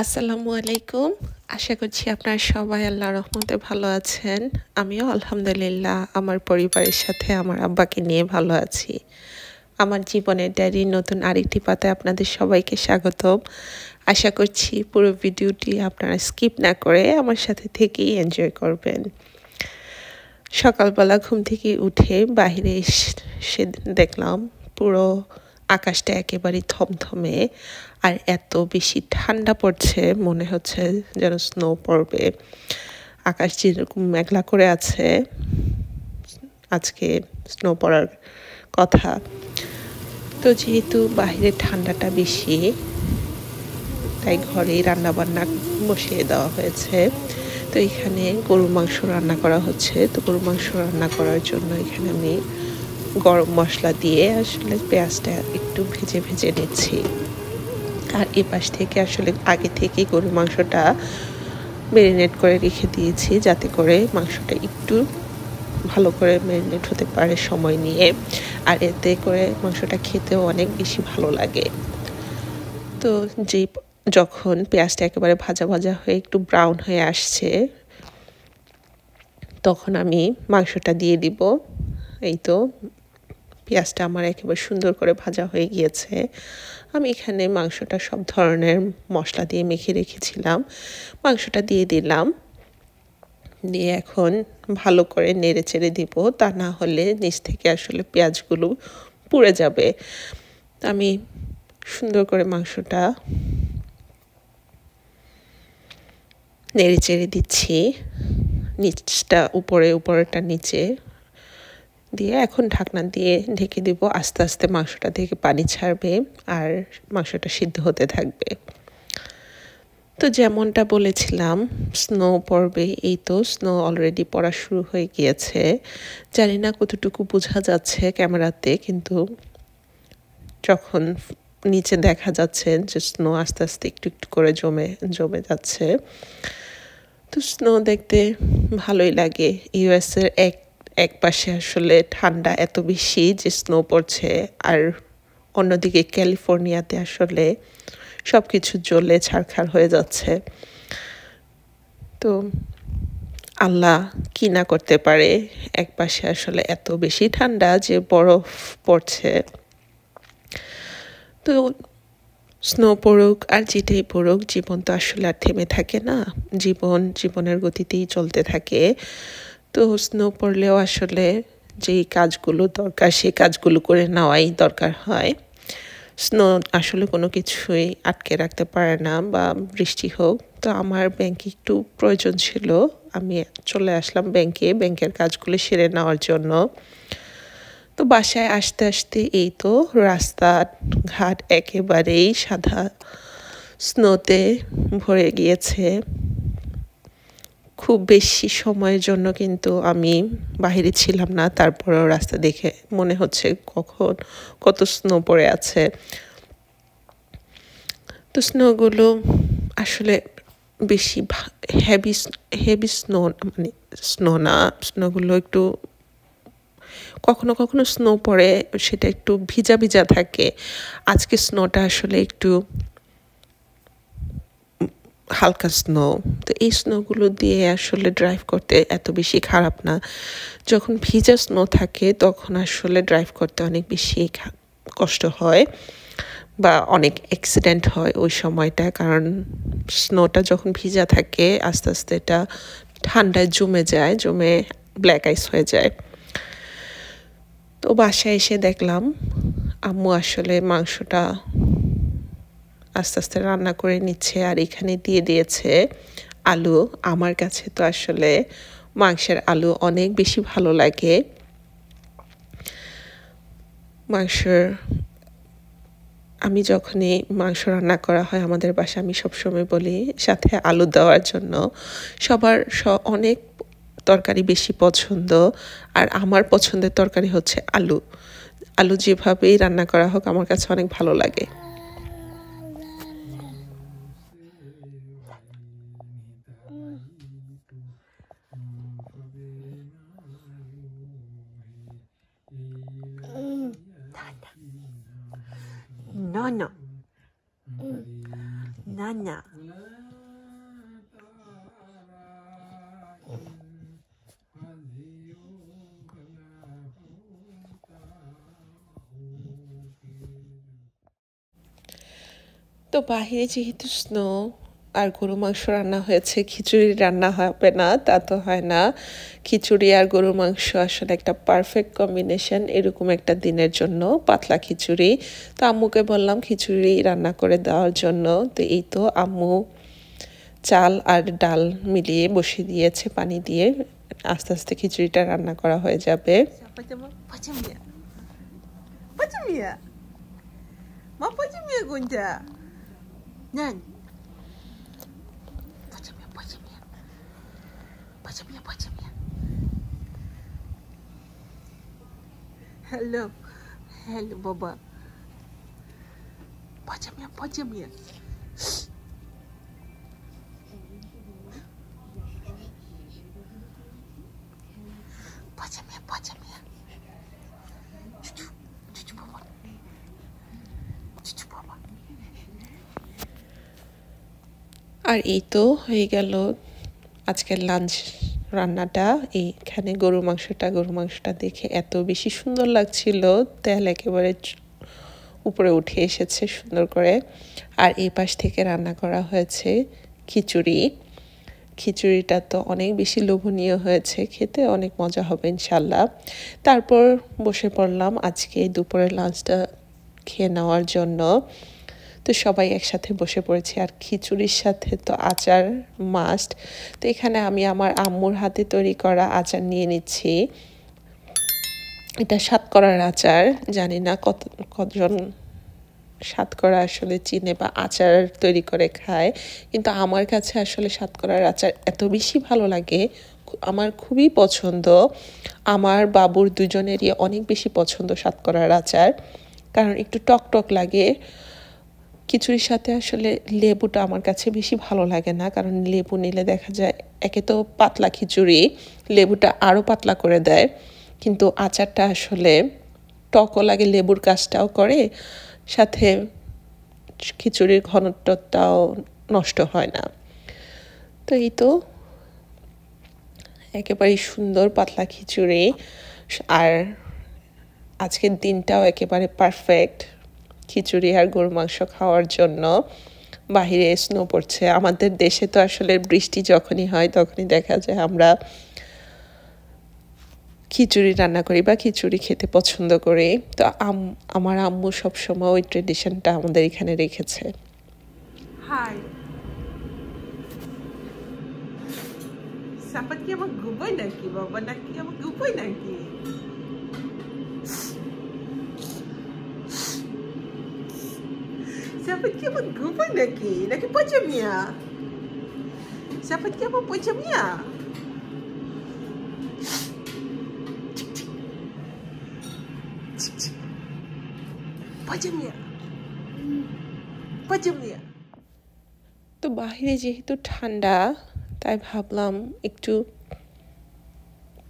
আসসালামু আলাইকুম। আশা করছি আপনারা সবাই আল্লাহর রহমতে ভালো আছেন। আমিও আলহামদুলিল্লাহ আমার পরিবারের সাথে আমার আব্বাকে নিয়ে ভালো আছি। আমার জীবনের ডায়েরির নতুন আরেকটি পাতায় আপনাদের সবাইকে স্বাগতম। আশা করছি পুরো ভিডিওটি আপনারা স্কিপ না করে আমার সাথে থেকেই এনজয় করবেন। সকালবেলা ঘুম থেকে উঠে বাইরে এসে দেখলাম পুরো আকাশটা একেবারে থমথমে আর এত বেশি ঠান্ডা পড়ছে মনে হচ্ছে যেন স্নো পড়বে। আকাশ যেরকম মেঘলা করে আছে, আজকে স্নো পড়ার কথা। তো যেহেতু বাইরে ঠান্ডাটা বেশি, তাই ঘরেই রান্নাবান্না বসিয়ে দেওয়া হয়েছে। তো এখানে গরুর মাংস রান্না করা হচ্ছে। তো গরুর মাংস রান্না করার জন্য এখানে আমি গরম মশলা দিয়ে আসলে পেঁয়াজটা একটু ভেজে ভেজে নিচ্ছি। আর এ পাশ থেকে আসলে আগে থেকেই গরুর মাংসটা ম্যারিনেট করে রেখে দিয়েছি, যাতে করে মাংসটা একটু ভালো করে ম্যারিনেট হতে পারে সময় নিয়ে। আর এতে করে মাংসটা খেতেও অনেক বেশি ভালো লাগে। তো যখন পেঁয়াজটা একেবারে ভাজা ভাজা হয়ে একটু ব্রাউন হয়ে আসছে, তখন আমি মাংসটা দিয়ে দিব। এই তো পেঁয়াজটা আমার একেবারে সুন্দর করে ভাজা হয়ে গিয়েছে। আমি এখানে মাংসটা সব ধরনের মশলা দিয়ে মেখে রেখেছিলাম, মাংসটা দিয়ে দিলাম। দিয়ে এখন ভালো করে নেড়ে চেড়ে দিব, তা না হলে নিচ থেকে আসলে পেঁয়াজগুলো পুড়ে যাবে। আমি সুন্দর করে মাংসটা নেড়ে চেড়ে দিচ্ছি, নিচটা উপরে উপরেরটা নিচে দিয়ে এখন ঢাকনা দিয়ে ঢেকে দিব। আস্তে আস্তে মাংসটা থেকে পানি ছাড়বে আর মাংসটা সিদ্ধ হতে থাকবে। তো যেমনটা বলেছিলাম স্নো পড়বে, এই তো স্নো অলরেডি পড়া শুরু হয়ে গিয়েছে। জানি না কতটুকু বোঝা যাচ্ছে ক্যামেরাতে, কিন্তু যখন নিচে দেখা যাচ্ছে যে স্নো আস্তে আস্তে একটু একটু করে জমে যাচ্ছে। তো স্নো দেখতে ভালোই লাগে। ইউএসের এক পাশে আসলে ঠান্ডা এত বেশি যে স্নো পড়ছে, আর অন্যদিকে ক্যালিফোর্নিয়াতে আসলে সব কিছু জ্বলে ছারখার হয়ে যাচ্ছে। তো আল্লাহ কি না করতে পারে, এক পাশে আসলে এত বেশি ঠান্ডা যে বরফ পড়ছে। তো স্নো পড়ুক আর যেটাই পড়ুক, জীবন তো আসলে আর থেমে থাকে না। জীবনের গতিতেই চলতে থাকে। তো স্নো পড়লেও আসলে যেই কাজগুলো দরকার সেই কাজগুলো করে নেওয়াই দরকার হয়। স্নো আসলে কোনো কিছুই আটকে রাখতে পারে না, বা বৃষ্টি হোক। তো আমার ব্যাংকে একটু প্রয়োজন ছিল, আমি চলে আসলাম ব্যাংকের কাজগুলো সেরে নেওয়ার জন্য। তো বাসায় আসতে আসতে এই তো রাস্তাঘাট একেবারেই সাদা স্নোতে ভরে গিয়েছে। খুব বেশি সময়ের জন্য কিন্তু আমি বাইরে ছিলাম না, তারপরেও রাস্তা দেখে মনে হচ্ছে কত স্নো পড়ে আছে। তো স্নোগুলো আসলে বেশি হেভি হেভি স্নো, মানে স্নো না, স্নোগুলো একটু কখনো কখনো স্নো পড়ে, সেটা একটু ভিজা ভিজা থাকে। আজকে স্নোটা আসলে একটু হালকা স্নো। তো এই স্নোগুলো দিয়ে আসলে ড্রাইভ করতে এত বেশি খারাপ না। যখন ভিজা স্নো থাকে তখন আসলে ড্রাইভ করতে অনেক বেশি কষ্ট হয়, বা অনেক অ্যাক্সিডেন্ট হয় ওই সময়টা। কারণ স্নোটা যখন ভিজা থাকে আস্তে আস্তে এটা ঠান্ডায় জমে ব্ল্যাক আইস হয়ে যায়। তো বাসায় এসে দেখলাম আম্মু আসলে মাংসটা আস্তে আস্তে রান্না করে নিচ্ছে, আর এখানে দিয়ে দিয়েছে আলু। আমার কাছে তো আসলে মাংসের আলু অনেক বেশি ভালো লাগে। আমি যখনই মাংস রান্না করা হয় আমাদের বাসায়, আমি সবসময় বলি সাথে আলু দেওয়ার জন্য। সবার অনেক তরকারি বেশি পছন্দ, আর আমার পছন্দের তরকারি হচ্ছে আলু। আলু যেভাবেই রান্না করা হোক আমার কাছে অনেক ভালো লাগে। No, no. No, no. তো বাহিরে যেহেতু স্নো আর গরু মাংস রান্না হয়েছে, খিচুড়ি রান্না হবে না তা তো হয় না। খিচুড়ি আর গরুর মাংস আসলে একটা পারফেক্ট কম্বিনেশন এরকম একটা দিনের জন্য, পাতলা খিচুড়ি। তো আম্মুকে বললাম খিচুড়ি রান্না করে দেওয়ার জন্য। তো এই তো আম্মু চাল আর ডাল মিলিয়ে বসিয়ে দিয়েছে পানি দিয়ে, আস্তে আস্তে খিচুড়িটা রান্না করা হয়ে যাবে। Hello, hello, Baba. Pachamia, pachamia. Pachamia, pachamia. Chuchu, chuchu, Baba. Chuchu, Baba. আর এই তো হয়ে গেল আজকের লাঞ্চ রান্নাটা। এইখানে গরুর মাংসটা দেখে এত বেশি সুন্দর লাগছিল, তেল একেবারে উপরে উঠে এসেছে সুন্দর করে। আর এই পাশ থেকে রান্না করা হয়েছে খিচুড়িটা তো অনেক বেশি লোভনীয় হয়েছে, খেতে অনেক মজা হবে ইনশাল্লাহ। তারপর বসে পড়লাম আজকে দুপুরের লাঞ্চটা খেয়ে নেওয়ার জন্য। তো সবাই একসাথে বসে পড়েছি, আর খিচুড়ির সাথে তো আচার মাস্ট। তো এখানে আমি আমার আম্মুর হাতে তৈরি করা আচার নিয়ে নিচ্ছি। এটা সাতকরার আচার, জানি না কতজন সাতকরা আসলে চিনে বা আচার তৈরি করে খায়, কিন্তু আমার কাছে আসলে সাতকরার আচার এত বেশি ভালো লাগে, আমার খুবই পছন্দ। আমার বাবুর দুজনেরই অনেক বেশি পছন্দ সাতকরার আচার, কারণ একটু টক টক লাগে। খিচুড়ির সাথে আসলে লেবুটা আমার কাছে বেশি ভালো লাগে না, কারণ লেবু নিলে দেখা যায় একে তো পাতলা খিচুড়ি, লেবুটা আরও পাতলা করে দেয়, কিন্তু আচারটা আসলে টকও লাগে, লেবুর কাজটাও করে, সাথে খিচুড়ির ঘনত্বটাও নষ্ট হয় না। তো এই তো একেবারেই সুন্দর পাতলা খিচুড়ি, আর আজকের দিনটাও একেবারে পারফেক্ট খিচুড়ি আর গরু মাংস খাওয়ার জন্য। বাহিরে স্নো পড়ছে, আমাদের দেশে তো আসলে বৃষ্টি যখনই হয় তখনই দেখা যায় আমরা খিচুড়ি রান্না করি বা খিচুড়ি খেতে পছন্দ করি। তো আমার আম্মু সবসময় ওই ট্রেডিশনটা আমাদের এখানে রেখেছে। Hi. Sapat ki ama guboy naki, Baba? Naki ama guboy naki? Sapat ki ama guboy naki? Naki pachamia? Sapat ki ama pachamia? Pachamia? Pachamia? তো বাহিরে যেহেতু ঠান্ডা, তাই ভাবলাম একটু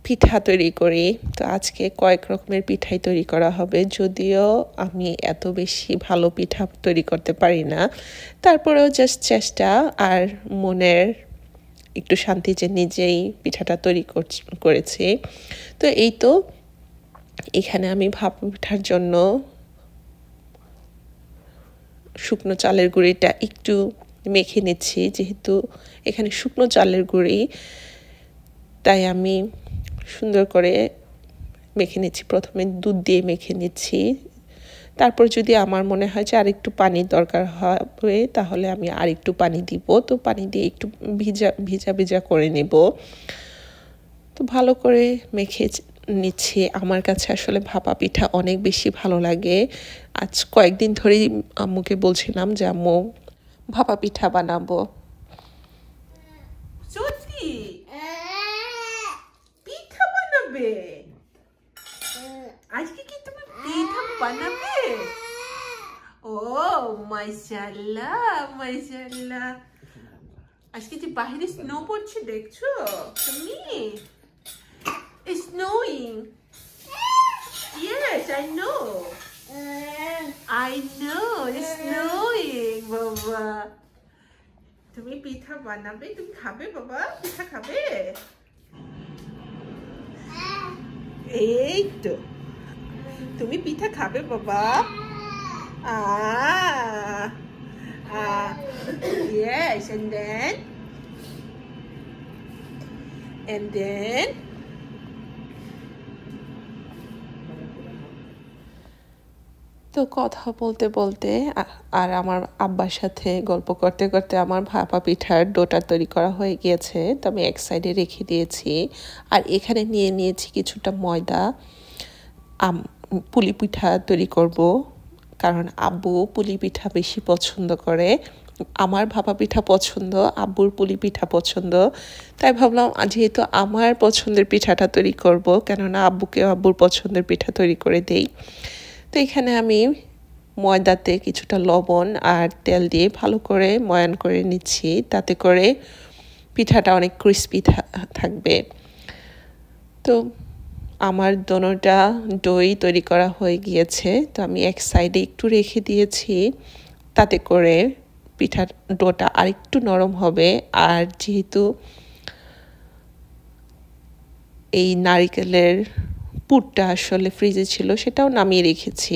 পিঠা তৈরি করি। তো আজকে কয়েক রকমের পিঠাই তৈরি করা হবে, যদিও আমি এত বেশি ভালো পিঠা তৈরি করতে পারি না, তারপরেও জাস্ট চেষ্টা আর মনের একটু শান্তি যে নিজেই পিঠাটা তৈরি করেছি। তো এই তো এখানে আমি ভাপা পিঠার জন্য শুকনো চালের গুঁড়িটা একটু মেখে নিচ্ছি, যেহেতু এখানে শুকনো চালের গুঁড়ি, তাই আমি সুন্দর করে মেখে নিচ্ছি। প্রথমে দুধ দিয়ে মেখে নিচ্ছি, তারপর যদি আমার মনে হয় যে আরেকটু পানির দরকার হবে তাহলে আমি আরেকটু পানি দিব। তো পানি দিয়ে একটু ভিজা করে নেব। তো ভালো করে মেখে নিচ্ছি। আমার কাছে আসলে ভাপা পিঠা অনেক বেশি ভালো লাগে। আজ কয়েকদিন ধরেই আম্মুকে বলছিলাম যে আম্মু ভাপা পিঠা বানাবো। সত্যি পিঠা বানাবে? আজকে কি তুমি পিঠা বানাবে? ও মাশাআল্লাহ, মাশাআল্লাহ। আজকে যে বাইরে স্নো পড়ছে দেখছো তুমি? It's snowing. Yes, I know. I know, it's snowing, বাবা। তুমি পিঠা বানাবে, তুমি খাবে বাবা? পিঠা খাবে? এই তো তুমি পিঠা খাবে বাবা? Yes, and then তো কথা বলতে বলতে আর আমার আব্বার সাথে গল্প করতে করতে আমার ভাপা পিঠার ডোটা তৈরি করা হয়ে গিয়েছে। তো আমি এক সাইডে রেখে দিয়েছি, আর এখানে নিয়ে নিয়েছি কিছুটা ময়দা। পুলি পিঠা তৈরি করব, কারণ আব্বু পুলি পিঠা বেশি পছন্দ করে। আমার ভাপা পিঠা পছন্দ, আব্বুর পুলি পিঠা পছন্দ। তাই ভাবলাম যেহেতু আমার পছন্দের পিঠাটা তৈরি করব, কেননা আব্বুকে আব্বুর পছন্দের পিঠা তৈরি করে দেই। তো এখানে আমি ময়দাতে কিছুটা লবণ আর তেল দিয়ে ভালো করে ময়ান করে নিচ্ছি, তাতে করে পিঠাটা অনেক ক্রিস্পি থাকবে। তো আমার দোনোটা দই তৈরি করা হয়ে গিয়েছে। তো আমি এক সাইডে একটু রেখে দিয়েছি, তাতে করে পিঠার ডোটা আরেকটু নরম হবে। আর যেহেতু এই নারিকেলের পুরটা আসলে ফ্রিজে ছিল, সেটাও নামিয়ে রেখেছি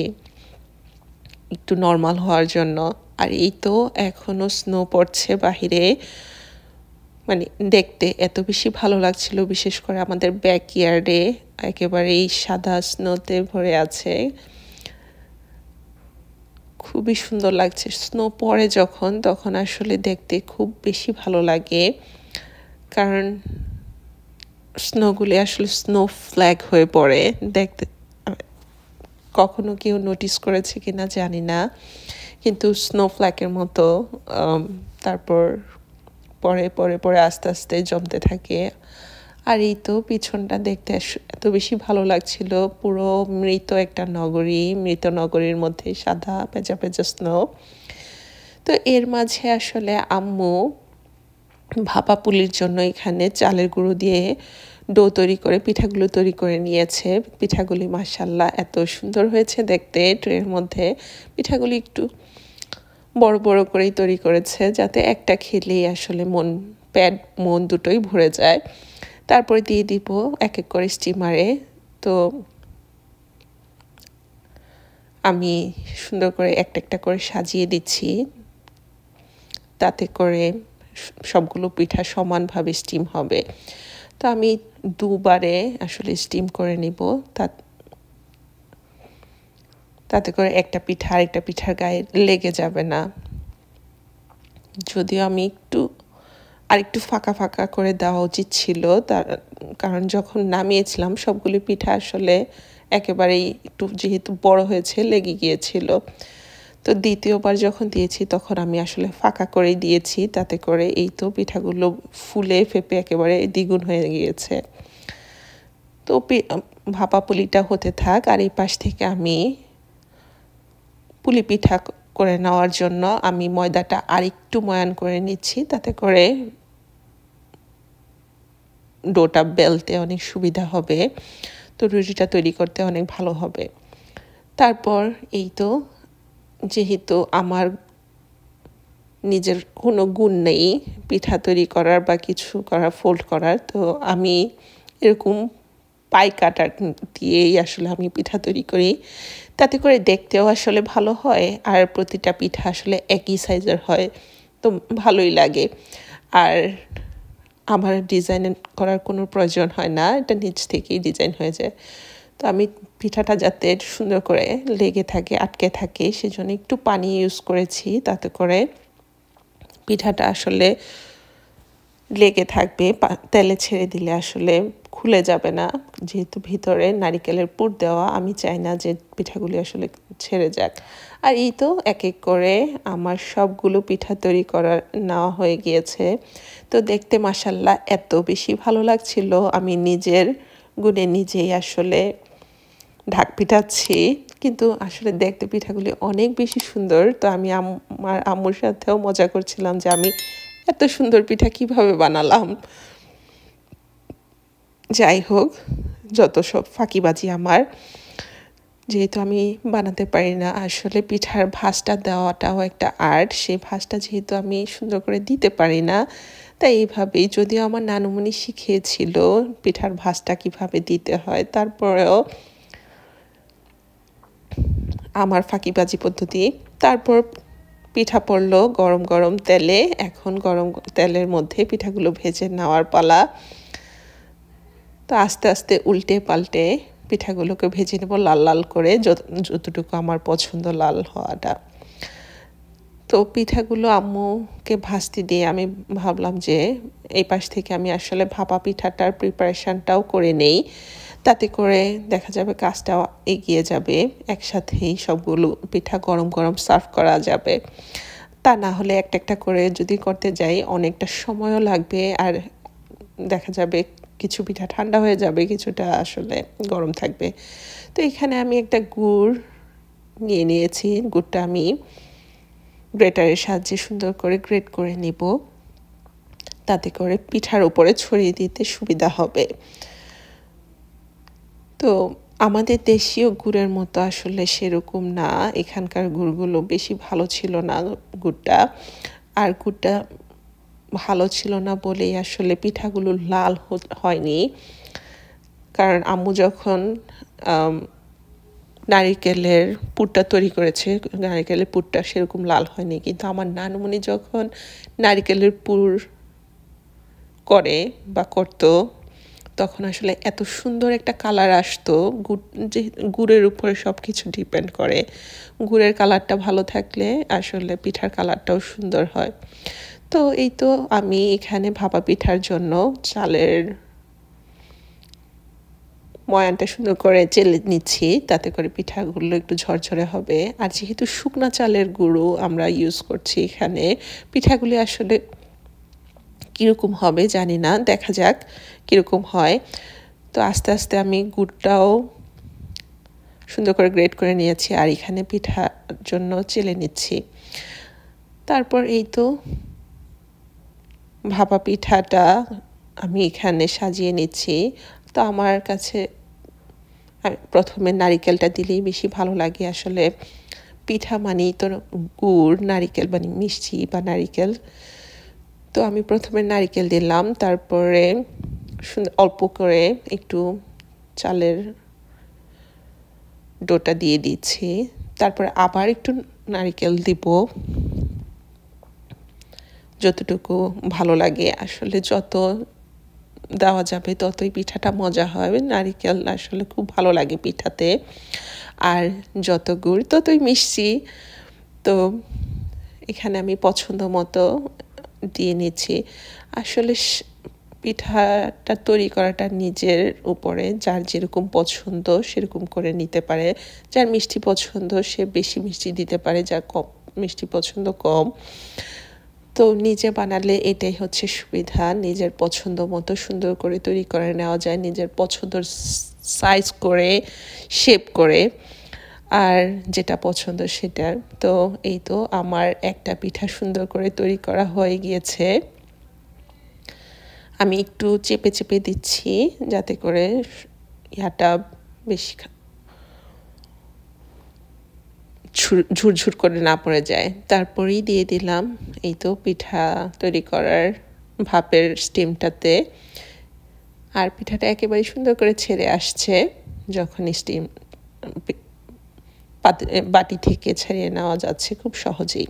একটু নরমাল হওয়ার জন্য। আর এই তো এখনো স্নো পড়ছে বাহিরে, মানে দেখতে এত বেশি ভালো লাগছিল, বিশেষ করে আমাদের ব্যাকইয়ার্ডে একেবারে এই সাদা স্নোতে ভরে আছে। খুবই সুন্দর লাগছে। স্নো পড়ে যখন, তখন আসলে দেখতে খুব বেশি ভালো লাগে, কারণ স্নোগুলি আসলে স্নো ফ্ল্যাগ হয়ে পড়ে দেখতে। কখনো কেউ নোটিস করেছে কিনা জানি না, কিন্তু স্নো ফ্ল্যাগের মতো তারপর পরে পরে পরে আস্তে আস্তে জমতে থাকে। আর এই তো পিছনটা দেখতে এত বেশি ভালো লাগছিল, পুরো মৃত একটা নগরী, মৃত নগরীর মধ্যে সাদা পেঁচা পেঁচা স্নো। তো এর মাঝে আসলে আম্মু ভাপা পুলির জন্য এখানে চালের গুঁড়ো দিয়ে ডো তৈরি করে পিঠাগুলো তৈরি করে নিয়েছে। পিঠাগুলি মাশাআল্লাহ এত সুন্দর হয়েছে দেখতে। ট্রের মধ্যে পিঠাগুলি একটু বড় বড় করেই তৈরি করেছে, যাতে একটা খেলেই আসলে মন দুটোই ভরে যায়। তারপরে দিয়ে দিব এক এক করে স্টিমারে। তো আমি সুন্দর করে একটা একটা করে সাজিয়ে দিচ্ছি, তাতে করে সবগুলো পিঠা সমানভাবে স্টিম হবে। তো আমি দুবারে আসলে স্টিম করে নিব, তাতে করে একটা পিঠা আরেকটা পিঠার গায়ে লেগে যাবে না। যদিও আমি আরেকটু ফাঁকা ফাঁকা করে দেওয়া উচিত ছিল, কারণ যখন নামিয়েছিলাম সবগুলি পিঠা আসলে একেবারেই একটু যেহেতু বড় হয়েছে লেগে গিয়েছিল। তো দ্বিতীয়বার যখন দিয়েছি তখন আমি আসলে ফাঁকা করেই দিয়েছি, তাতে করে এই তো পিঠাগুলো ফুলে ফেপে একেবারে দ্বিগুণ হয়ে গিয়েছে। তো ভাপা পুলিটা হতে থাক, আর এই পাশ থেকে আমি পুলি পিঠা করে নেওয়ার জন্য আমি ময়দাটা আরেকটু ময়ান করে নিচ্ছি, তাতে করে ডোটা বেলতে অনেক সুবিধা হবে, তো রুটিটা তৈরি করতে অনেক ভালো হবে। তারপর এই তো যেহেতু আমার নিজের কোনো গুণ নেই পিঠা তৈরি করার বা কিছু করার, ফোল্ড করার, তো আমি এরকম পাই কাটার দিয়েই আসলে আমি পিঠা তৈরি করি। তাতে করে দেখতেও আসলে ভালো হয়, আর প্রতিটা পিঠা আসলে একই সাইজের হয়, তো ভালোই লাগে। আর আমার ডিজাইন করার কোনো প্রয়োজন হয় না, এটা নিজ থেকেই ডিজাইন হয়ে যায়। তো আমি পিঠাটা যাতে সুন্দর করে লেগে থাকে, আটকে থাকে, সেজন্য একটু পানি ইউজ করেছি, তাতে করে পিঠাটা আসলে লেগে থাকবে। তেলে ছেড়ে দিলে আসলে খুলে যাবে না, যেহেতু ভিতরে নারিকেলের পুর দেওয়া, আমি চাই না যে পিঠাগুলি আসলে ছেড়ে যাক। আর এই তো এক এক করে আমার সবগুলো পিঠা তৈরি নেওয়া হয়ে গিয়েছে। তো দেখতে মাশাআল্লাহ এত বেশি ভালো লাগছিল, আমি নিজের গুণে নিজেই আসলে ঢাক পিঠাচ্ছি, কিন্তু আসলে দেখতে পিঠাগুলি অনেক বেশি সুন্দর। তো আমি আমার আম্মুর সাথেও মজা করছিলাম যে আমি এত সুন্দর পিঠা কিভাবে বানালাম। যাই হোক, যত সব ফাঁকিবাজি আমার, যেহেতু আমি বানাতে পারি না, আসলে পিঠার ভাঁজটা দেওয়াটাও একটা আর্ট। সেই ভাঁজটা যেহেতু আমি সুন্দর করে দিতে পারি না, তাই এইভাবেই, যদিও আমার নানুমণি শিখিয়েছিল পিঠার ভাঁজটা কিভাবে দিতে হয়, তারপরেও আমার ফাঁকিবাজি পদ্ধতি। তারপর পিঠা পড়লো গরম গরম তেলে। এখন গরম তেলের মধ্যে পিঠাগুলো ভেজে নেওয়ার পালা। তো আস্তে আস্তে উল্টে পাল্টে পিঠাগুলোকে ভেজে নেব লাল লাল করে, যতটুকু আমার পছন্দ লাল হওয়াটা। তো পিঠাগুলো আম্মুকে ভাজতে দিয়ে আমি ভাবলাম যে এই পাশ থেকে আমি আসলে ভাপা পিঠাটার প্রিপারেশনটাও করে নেই, তাতে করে দেখা যাবে কাজটাও এগিয়ে যাবে, একসাথেই সবগুলো পিঠা গরম গরম সার্ভ করা যাবে। তা না হলে একটা একটা করে যদি করতে যাই অনেকটা সময়ও লাগবে, আর দেখা যাবে কিছু পিঠা ঠান্ডা হয়ে যাবে, কিছুটা আসলে গরম থাকবে। তো এখানে আমি একটা গুড় নিয়ে নিয়েছি। গুড়টা আমি গ্রেটারের সাহায্যে সুন্দর করে গ্রেট করে নিব, তাতে করে পিঠার উপরে ছড়িয়ে দিতে সুবিধা হবে। তো আমাদের দেশীয় গুড়ের মতো আসলে সেরকম না, এখানকার গুড়গুলো বেশি ভালো ছিল না গুড়টা। আর গুড়টা ভালো ছিল না বলেই আসলে পিঠাগুলো লাল হয়নি। কারণ আম্মু যখন নারিকেলের পুরটা তৈরি করেছে, নারিকেলের পুরটা সেরকম লাল হয়নি। কিন্তু আমার নানুমণি যখন নারিকেলের পুর করে বা করতো, তখন আসলে এত সুন্দর একটা কালার আসতো। গুড়ের উপরে সব কিছু ডিপেন্ড করে, গুড়ের কালারটা ভালো থাকলে আসলে পিঠার কালারটাও সুন্দর হয়। তো এই তো আমি এখানে ভাপা পিঠার জন্য চালের ময়ানটা সুন্দর করে চেলে নিচ্ছি, তাতে করে পিঠাগুলো একটু ঝরঝরে হবে। আর যেহেতু শুকনা চালের গুঁড়ো আমরা ইউজ করছি এখানে, পিঠাগুলি আসলে কীরকম হবে জানি না, দেখা যাক কীরকম হয়। তো আস্তে আস্তে আমি গুড়টাও সুন্দর করে গ্রেট করে নিয়েছি, আর এখানে পিঠার জন্য চেলে নিচ্ছি। তারপর এই তো ভাপা পিঠাটা আমি এখানে সাজিয়ে নিচ্ছি। তো আমার কাছে প্রথমে নারিকেলটা দিলেই বেশি ভালো লাগে। আসলে পিঠা মানেই তো গুড়, নারিকেল মানে মিষ্টি বা নারিকেল। তো আমি প্রথমে নারিকেল দিলাম, তারপরে অল্প করে একটু চালের ডোটা দিয়ে দিচ্ছি, তারপরে আবার একটু নারিকেল দিব, যতটুকু ভালো লাগে। আসলে যত দেওয়া যাবে ততই পিঠাটা মজা হয়, নারিকেল আসলে খুব ভালো লাগে পিঠাতে। আর যত গুড় ততই মিষ্টি। তো এখানে আমি পছন্দ মতো দিয়ে নিচ্ছি। আসলে পিঠাটা তৈরি করাটা নিজের উপরে, যার যেরকম পছন্দ সেরকম করে নিতে পারে। যার মিষ্টি পছন্দ সে বেশি মিষ্টি দিতে পারে, যার কম মিষ্টি পছন্দ কম। তো নিজে বানালে এটাই হচ্ছে সুবিধা, নিজের পছন্দ মতো সুন্দর করে তৈরি করে নেওয়া যায়, নিজের পছন্দের সাইজ করে শেপ করে, আর যেটা পছন্দ সেটা। তো এই তো আমার একটা পিঠা সুন্দর করে তৈরি করা হয়ে গিয়েছে। আমি একটু চেপে চেপে দিচ্ছি যাতে করে ইয়াটা বেশি ঝুরঝুর করে না পড়ে যায়। তারপরেই দিয়ে দিলাম এই তো পিঠা তৈরি করার ভাপের স্টিমটাতে। আর পিঠাটা একেবারে সুন্দর করে ছেড়ে আসছে যখন স্টিম বাটি থেকে ছাড়িয়ে নেওয়া যাচ্ছে খুব সহজেই।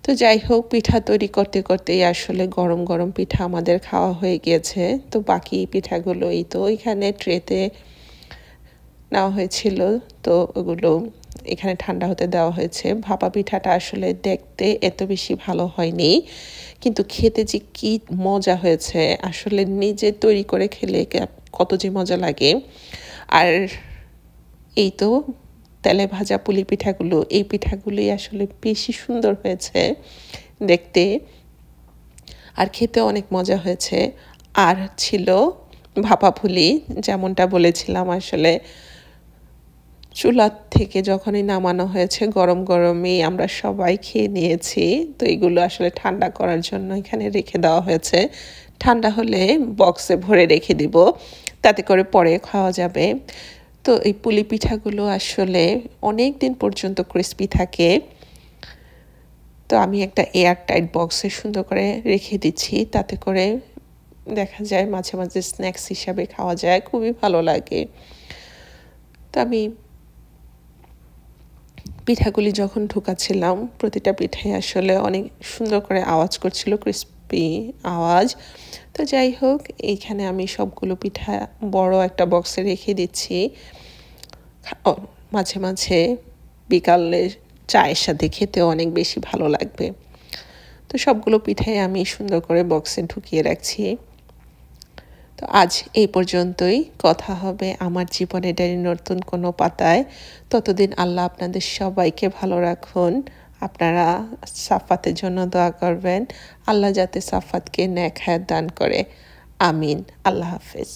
তো যাই হোক, পিঠা তৈরি করতে করতেই আসলে গরম গরম পিঠা আমাদের খাওয়া হয়ে গিয়েছে। তো বাকি পিঠাগুলো এই তো এখানে ট্রেতে নেওয়া হয়েছিল, তো ওগুলো এখানে ঠান্ডা হতে দেওয়া হয়েছে। ভাপা পিঠাটা আসলে দেখতে এত বেশি ভালো হয়নি, কিন্তু খেতে যে কি মজা হয়েছে, আসলে নিজে তৈরি করে খেলে কত যে মজা লাগে। আর এই তো তেলে ভাজা পুলি পিঠাগুলো, এই পিঠাগুলোই আসলে বেশি সুন্দর হয়েছে দেখতে, আর খেতে অনেক মজা হয়েছে। আর ছিল ভাপা পুলি, যেমনটা বলেছিলাম আসলে চুলা থেকে যখনই নামানো হয়েছে গরম গরমই আমরা সবাই খেয়ে নিয়েছি। তো এগুলো আসলে ঠান্ডা করার জন্য এখানে রেখে দেওয়া হয়েছে, ঠান্ডা হলে বক্সে ভরে রেখে দিব, তাতে করে পরে খাওয়া যাবে। তো এই পুলি পিঠাগুলো আসলে অনেক দিন পর্যন্ত ক্রিস্পি থাকে। তো আমি একটা এয়ার টাইট বক্সে সুন্দর করে রেখে দিচ্ছি, তাতে করে দেখা যায় মাঝে মাঝে স্ন্যাক্স হিসাবে খাওয়া যায়, খুবই ভালো লাগে। তো আমি পিঠাগুলি যখন ঢুকাচ্ছিলাম প্রতিটা পিঠাই আসলে অনেক সুন্দর করে আওয়াজ করছিল, ক্রিস্পি আওয়াজ। তো যাই হোক, এইখানে আমি সবগুলো পিঠা বড় একটা বক্সে রেখে দিচ্ছি। মাঝে মাঝে বিকালে চায়ের সাথে খেতেও অনেক বেশি ভালো লাগবে। তো সবগুলো পিঠাই আমি সুন্দর করে বক্সে ঢুকিয়ে রাখছি। তো আজ এই পর্যন্তই। কথা হবে আমার জীবনে ডায়েরির নতুন কোনো পাতায়। ততদিন আল্লাহ আপনাদের সবাইকে ভালো রাখুন। আপনারা সাফাতের জন্য দোয়া করবেন, আল্লাহ যাতে সাফাতকে নেক হায়াত দান করে। আমিন। আল্লাহ হাফেজ।